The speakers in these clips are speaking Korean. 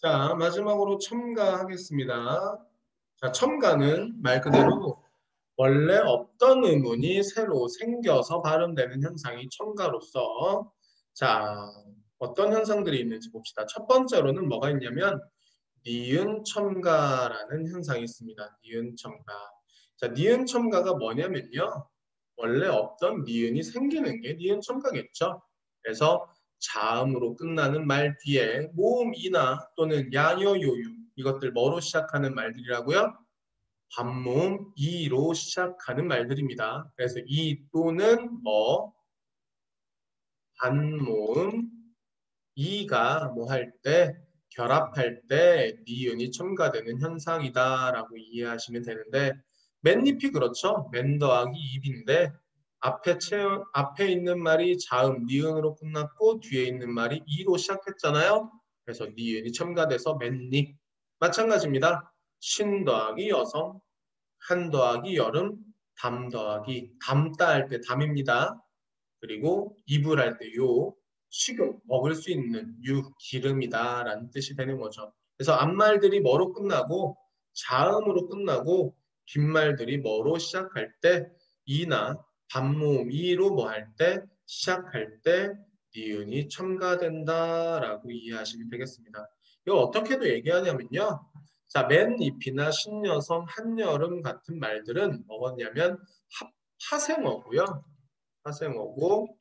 자, 마지막으로 첨가하겠습니다. 자, 첨가는 말 그대로 원래 없던 의문이 새로 생겨서 발음되는 현상이 첨가로서 자, 어떤 현상들이 있는지 봅시다. 첫 번째로는 뭐가 있냐면 니은 첨가라는 현상이 있습니다. 니은 첨가. 자, 니은 첨가가 뭐냐면요. 원래 없던 니은이 생기는 게 니은 첨가겠죠. 그래서 자음으로 끝나는 말 뒤에 모음 이나 또는 야여 요유 이것들 뭐로 시작하는 말들이라고요? 반모음 이로 시작하는 말들입니다. 그래서 이 또는 뭐 반모음 이가 뭐 할 때 결합할 때 니은이 첨가되는 현상이다라고 이해하시면 되는데 맨잎이 그렇죠. 맨 더하기 입인데 앞에 있는 말이 자음 니은으로 끝났고 뒤에 있는 말이 이로 시작했잖아요. 그래서 니은이 첨가돼서 맨잎 마찬가지입니다. 신 더하기 여성 한 더하기 여름 담 더하기 담다 할 때 담입니다. 그리고 이불 할 때 요, 식용, 먹을 수 있는 유, 기름이다라는 뜻이 되는 거죠. 그래서 앞말들이 뭐로 끝나고 자음으로 끝나고 뒷말들이 뭐로 시작할 때 이나 반모음 이로 뭐 할 때 시작할 때 니은이 첨가된다라고 이해하시면 되겠습니다. 이거 어떻게도 얘기하냐면요. 자, 맨잎이나 신여성, 한여름 같은 말들은 뭐냐면 파생어고요. 파생어고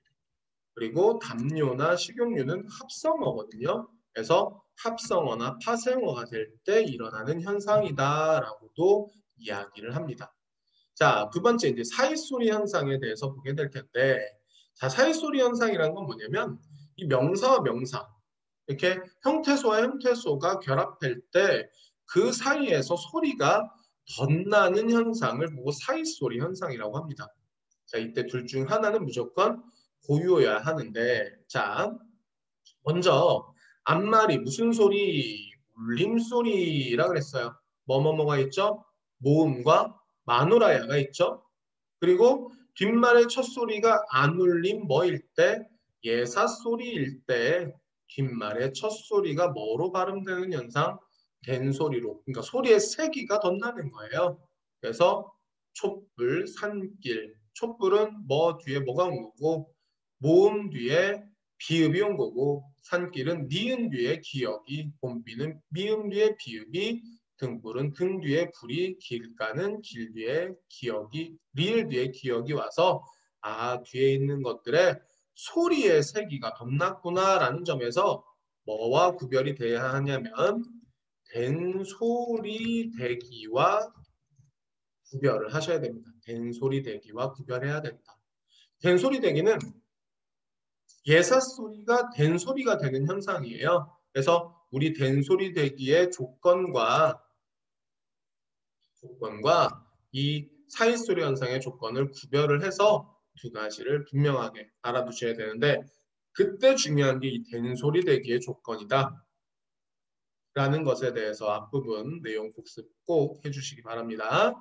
그리고 담요나 식용유는 합성어거든요. 그래서 합성어나 파생어가 될 때 일어나는 현상이다라고도 이야기를 합니다. 자, 두 번째 이제 사이소리 현상에 대해서 보게 될 텐데, 자, 사이소리 현상이라는 건 뭐냐면 이 명사와 명사 이렇게 형태소와 형태소가 결합할 때 그 사이에서 소리가 덧나는 현상을 보고 사이소리 현상이라고 합니다. 자, 이때 둘 중 하나는 무조건 고유여야 하는데, 자, 먼저 앞말이 무슨 소리? 울림소리라 그랬어요. 뭐뭐뭐가 있죠? 모음과 마누라야가 있죠. 그리고 뒷말의 첫 소리가 안 울림 뭐일 때? 예사 소리일 때 뒷말의 첫 소리가 뭐로 발음되는 현상? 된 소리로. 그러니까 소리의 세기가 덧나는 거예요. 그래서 촛불, 산길. 촛불은 뭐 뒤에 뭐가 온 거고 모음 뒤에 비읍이 온 거고 산길은 니은 뒤에 기역이 봄비는 미음 뒤에 비읍이 등불은 등 뒤에 불이 길가는 길 뒤에 기역이 리을 뒤에 기역이 와서 아 뒤에 있는 것들의 소리의 세기가 덧났구나라는 점에서 뭐와 구별이 돼야 하냐면 된소리 대기와 구별을 하셔야 됩니다. 된소리 대기와 구별해야 된다. 된소리 대기는 예사소리가 된소리가 되는 현상이에요. 그래서 우리 된소리 대기의 조건과 이 사이소리 현상의 조건을 구별을 해서 두 가지를 분명하게 알아두셔야 되는데 그때 중요한 게 이 된소리 대기의 조건이다. 라는 것에 대해서 앞부분 내용 복습 꼭 해주시기 바랍니다.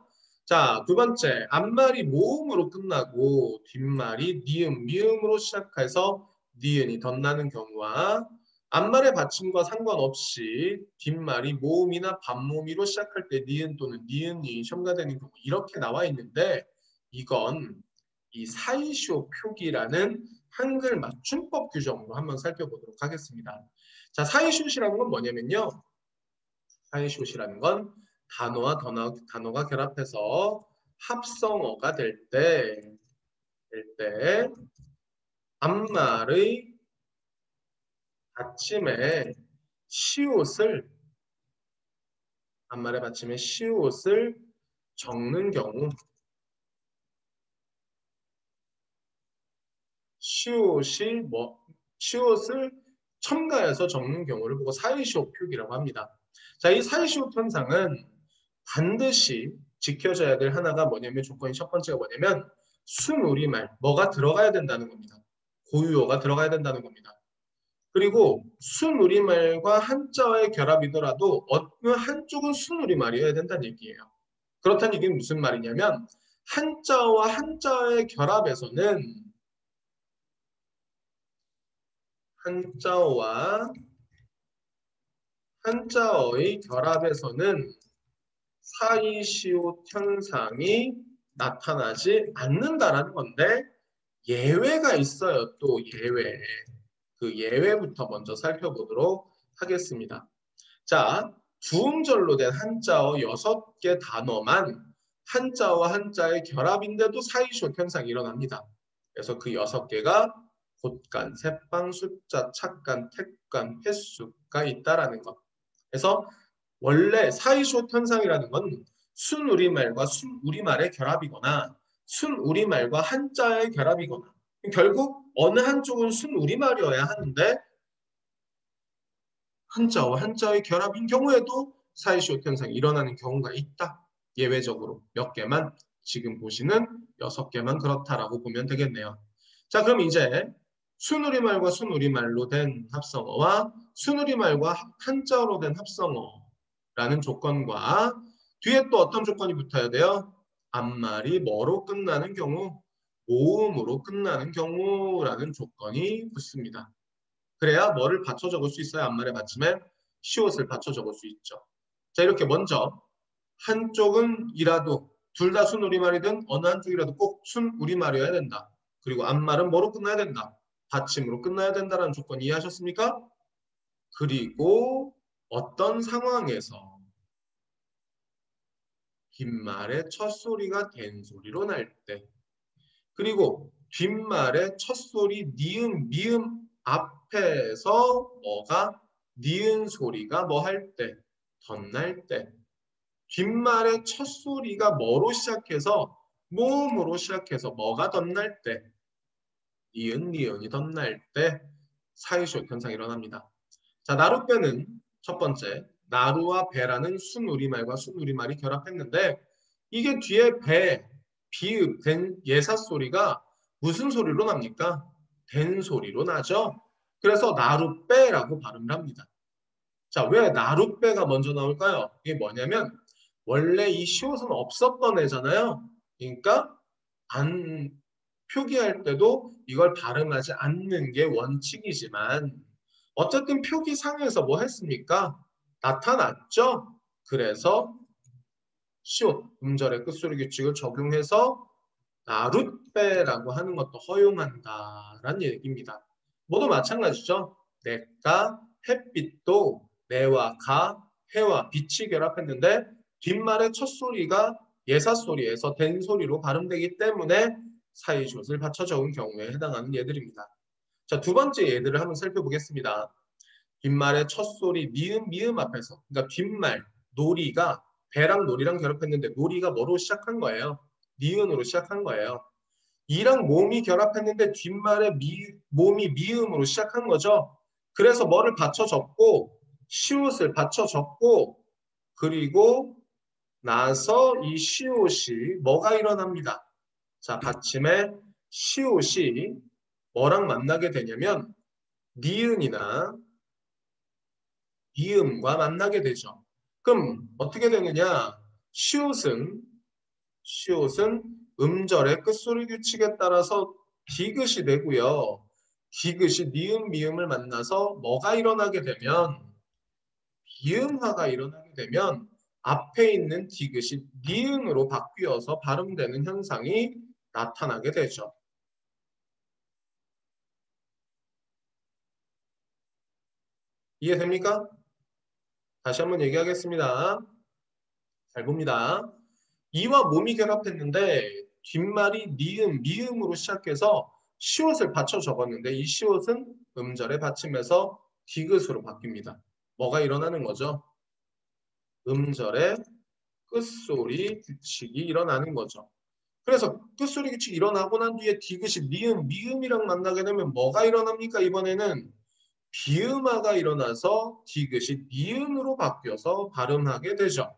자, 두 번째, 앞말이 모음으로 끝나고 뒷말이 니은, 미음으로 시작해서 니은이 덧나는 경우와 앞말의 받침과 상관없이 뒷말이 모음이나 반모음으로 시작할 때 니은 또는 니은이 첨가되는 경우 이렇게 나와 있는데 이건 이 사이쇼 표기라는 한글 맞춤법 규정으로 한번 살펴보도록 하겠습니다. 자, 사이쇼시라는 건 뭐냐면요. 사이쇼시라는 건 단어가 결합해서 합성어가 될 때 앞말의 받침에 시옷을 앞말의 받침에 시옷을 적는 경우 시옷이 시옷을 첨가해서 적는 경우를 보고 사이시옷 표기라고 합니다. 자, 이 사이시옷 현상은 반드시 지켜져야 될 하나가 뭐냐면 조건이 첫 번째가 뭐냐면 순우리말 뭐가 들어가야 된다는 겁니다. 고유어가 들어가야 된다는 겁니다. 그리고 순우리말과 한자어의 결합이더라도 어느 한쪽은 순우리말이어야 된다는 얘기예요. 그렇다는 얘기는 무슨 말이냐면 한자어와 한자어의 결합에서는 한자어와 한자어의 결합에서는 사이시옷 현상이 나타나지 않는다라는 건데 예외가 있어요. 또 예외. 그 예외부터 먼저 살펴보도록 하겠습니다. 자, 두음절로 된 한자어 6개 단어만 한자와 한자의 결합인데도 사이시옷 현상이 일어납니다. 그래서 그 6개가 곳간, 새빵, 숫자, 착간, 택간, 횟수가 있다라는 것. 그래서 원래 사이시옷 현상이라는 건 순우리말과 순우리말의 결합이거나 순우리말과 한자의 결합이거나 결국 어느 한쪽은 순우리말이어야 하는데 한자와 한자의 결합인 경우에도 사이시옷 현상이 일어나는 경우가 있다. 예외적으로 몇 개만 지금 보시는 6개만 그렇다라고 보면 되겠네요. 자, 그럼 이제 순우리말과 순우리말로 된 합성어와 순우리말과 한자어로 된 합성어라는 조건과 뒤에 또 어떤 조건이 붙어야 돼요? 앞말이 뭐로 끝나는 경우, 모음으로 끝나는 경우라는 조건이 붙습니다. 그래야 뭐를 받쳐 적을 수 있어요. 앞말의 받침에 시옷을 받쳐 적을 수 있죠. 자, 이렇게 먼저 한쪽은 이라도 둘 다 순우리말이든 어느 한쪽이라도 꼭 순우리말이어야 된다. 그리고 앞말은 뭐로 끝나야 된다. 받침으로 끝나야 된다는 조건 이해하셨습니까? 그리고 어떤 상황에서 뒷말의 첫 소리가 된 소리로 날 때, 그리고 뒷말의 첫 소리 니은, 미음 앞에서 뭐가 니은 소리가 뭐 할 때, 덧날 때, 뒷말의 첫 소리가 뭐로 시작해서 모음으로 시작해서 뭐가 덧날 때, 니은, 니은이 덧날 때 사이시옷 현상이 일어납니다. 자, 나룻배는 첫 번째, 나루와 배라는 순우리말과 순우리말이 결합했는데 이게 뒤에 배, 비읍, 된 예사 소리가 무슨 소리로 납니까? 된 소리로 나죠. 그래서 나룻배라고 발음을 합니다. 자, 왜 나룻배가 먼저 나올까요? 이게 뭐냐면 원래 이 시옷은 없었던 애잖아요. 그러니까 안 표기할 때도 이걸 발음하지 않는 게 원칙이지만 어쨌든 표기상에서 뭐 했습니까? 나타났죠. 그래서 시옷 음절의 끝소리 규칙을 적용해서 나룻배라고 하는 것도 허용한다라는 얘기입니다. 모두 마찬가지죠. 내가 햇빛도 내와 가, 해와 빛이 결합했는데 뒷말의 첫 소리가 예사 소리에서 된 소리로 발음되기 때문에 사이시옷을 받쳐 적은 경우에 해당하는 예들입니다. 자, 두 번째 예들을 한번 살펴보겠습니다. 뒷말의 첫 소리 미음 미음 앞에서 그러니까 뒷말 놀이가 배랑 놀이랑 결합했는데 놀이가 뭐로 시작한 거예요? 니은으로 시작한 거예요. 이랑 몸이 결합했는데 뒷말에 몸이 미음으로 시작한 거죠. 그래서 뭐를 받쳐 적고 시옷을 받쳐 적고 그리고 나서 이 시옷이 뭐가 일어납니다. 자, 받침에 시옷이 뭐랑 만나게 되냐면 니은이나 이음과 만나게 되죠. 그럼 어떻게 되느냐? 시옷은 음절의 끝소리 규칙에 따라서 디귿이 되고요. 디귿이 니은, 미음을 만나서 뭐가 일어나게 되면 비음화가 일어나게 되면 앞에 있는 디귿이 니은으로 바뀌어서 발음되는 현상이 나타나게 되죠. 이해됩니까? 다시 한번 얘기하겠습니다. 잘 봅니다. 이와 몸이 결합했는데 뒷말이 니은, 미음으로 시작해서 시옷을 받쳐 적었는데 이 시옷은 음절의 받침에서 디귿으로 바뀝니다. 뭐가 일어나는 거죠? 음절의 끝소리 규칙이 일어나는 거죠. 그래서 끝소리 규칙이 일어나고 난 뒤에 디귿이 니은, 미음이랑 만나게 되면 뭐가 일어납니까? 이번에는 비음화가 일어나서 디귿이 니은으로 바뀌어서 발음하게 되죠.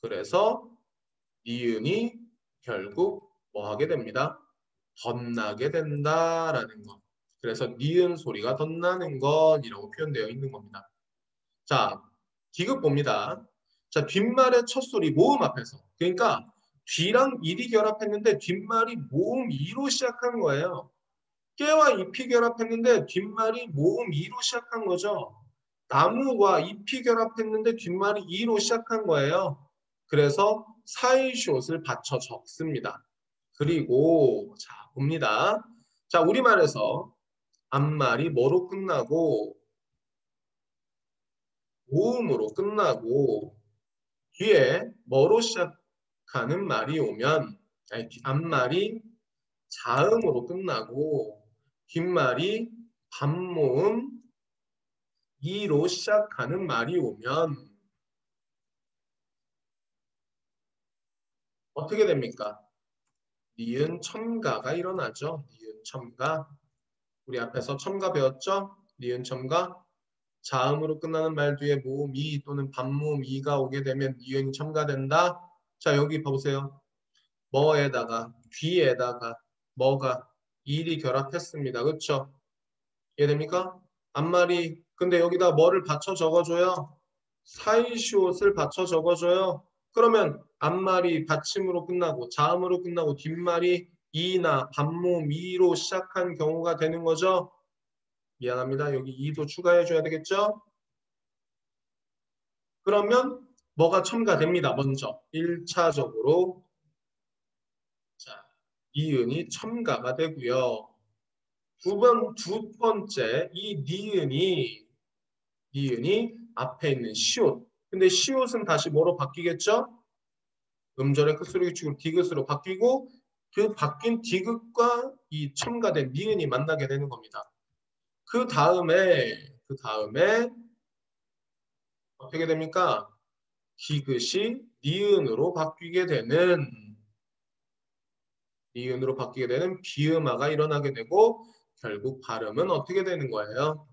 그래서 니은이 결국 뭐 하게 됩니다. 덧나게 된다라는 것. 그래서 니은 소리가 덧나는 것이라고 표현되어 있는 겁니다. 자, 디귿 봅니다. 자, 뒷말의 첫 소리 모음 앞에서. 그러니까 뒤랑 일이 결합했는데 뒷말이 모음 이로 시작한 거예요. 깨와 잎이 결합했는데 뒷말이 모음 이로 시작한 거죠. 나무와 잎이 결합했는데 뒷말이 이로 시작한 거예요. 그래서 사이시옷을 받쳐 적습니다. 그리고 자 봅니다. 자 우리말에서 앞말이 뭐로 끝나고 모음으로 끝나고 뒤에 뭐로 시작하는 말이 오면 아니, 앞말이 자음으로 끝나고 뒷말이 반모음 이로 시작하는 말이 오면 어떻게 됩니까? 니은 첨가가 일어나죠. 니은 첨가. 우리 앞에서 첨가 배웠죠? 니은 첨가. 자음으로 끝나는 말 뒤에 모음 이 또는 반모음 이가 오게 되면 니은이 첨가된다. 자 여기 보세요. 뭐에다가 뒤에다가 뭐가 일이 결합했습니다. 그렇죠? 이해됩니까? 앞말이 근데 여기다 뭐를 받쳐 적어줘요? 사이시옷을 받쳐 적어줘요. 그러면 앞말이 받침으로 끝나고 자음으로 끝나고 뒷말이 이나 반모음 이로 시작한 경우가 되는 거죠. 미안합니다. 여기 이도 추가해 줘야 되겠죠? 그러면 뭐가 첨가됩니다. 먼저 1차적으로 자, 이은이 첨가가 되고요. 두 번째 이 니은이 앞에 있는 시옷. 근데 시옷은 다시 뭐로 바뀌겠죠? 음절의 끝소리 규칙으로 디귿으로 바뀌고 그 바뀐 디귿과 이 첨가된 니은이 만나게 되는 겁니다. 그 다음에 어떻게 됩니까? 디귿이 니은으로 바뀌게 되는 비음화가 일어나게 되고 결국 발음은 어떻게 되는 거예요?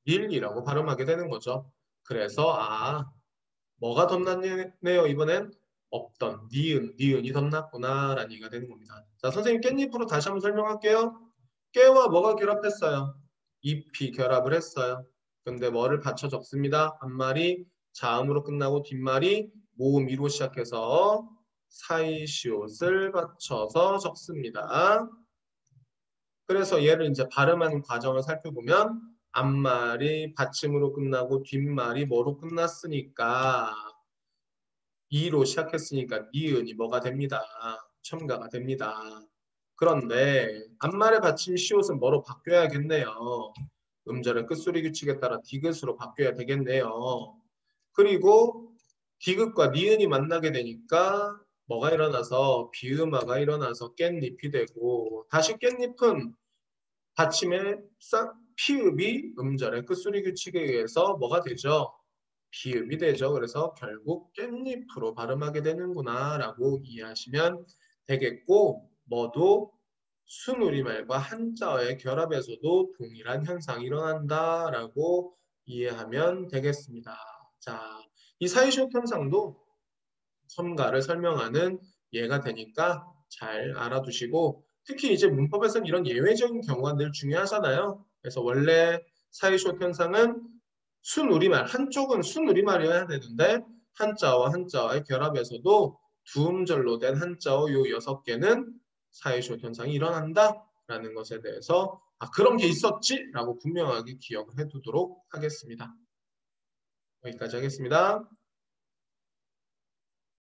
빈일이라고 발음하게 되는 거죠. 그래서 뭐가 덧났네요. 이번엔 없던 니은이 덧났구나라는 얘기가 되는 겁니다. 자, 선생님 깻잎으로 다시 한번 설명할게요. 깨와 뭐가 결합했어요? 잎이 결합을 했어요. 근데 뭐를 받쳐 적습니다. 앞말이 자음으로 끝나고 뒷말이 모음 이로 시작해서 사이시옷을 받쳐서 적습니다. 그래서 얘를 이제 발음하는 과정을 살펴보면 앞말이 받침으로 끝나고 뒷말이 뭐로 끝났으니까 이로 시작했으니까 니은이 뭐가 됩니다. 첨가가 됩니다. 그런데 앞말의 받침 시옷은 뭐로 바뀌어야겠네요. 음절의 끝소리 규칙에 따라 디귿으로 바뀌어야 되겠네요. 그리고 디귿과 니은이 만나게 되니까 뭐가 일어나서 비음화가 일어나서 깻잎이 되고 다시 깻잎은 받침의 피읍이 음절의 끝소리 규칙에 의해서 뭐가 되죠? 비읍이 되죠. 그래서 결국 깻잎으로 발음하게 되는구나 라고 이해하시면 되겠고 뭐도 순우리말과 한자어의 결합에서도 동일한 현상이 일어난다 라고 이해하면 되겠습니다. 자, 이 사이쇼 현상도 첨가를 설명하는 예가 되니까 잘 알아두시고 특히 이제 문법에서는 이런 예외적인 경우가 늘 중요하잖아요. 그래서 원래 사이쇼 현상은 순우리말, 한쪽은 순우리말이어야 되는데 한자어와 한자어의 결합에서도 두 음절로 된 한자어 요 6개는 사이쇼 현상이 일어난다라는 것에 대해서 그런 게 있었지라고 분명하게 기억을 해두도록 하겠습니다. 여기까지 하겠습니다.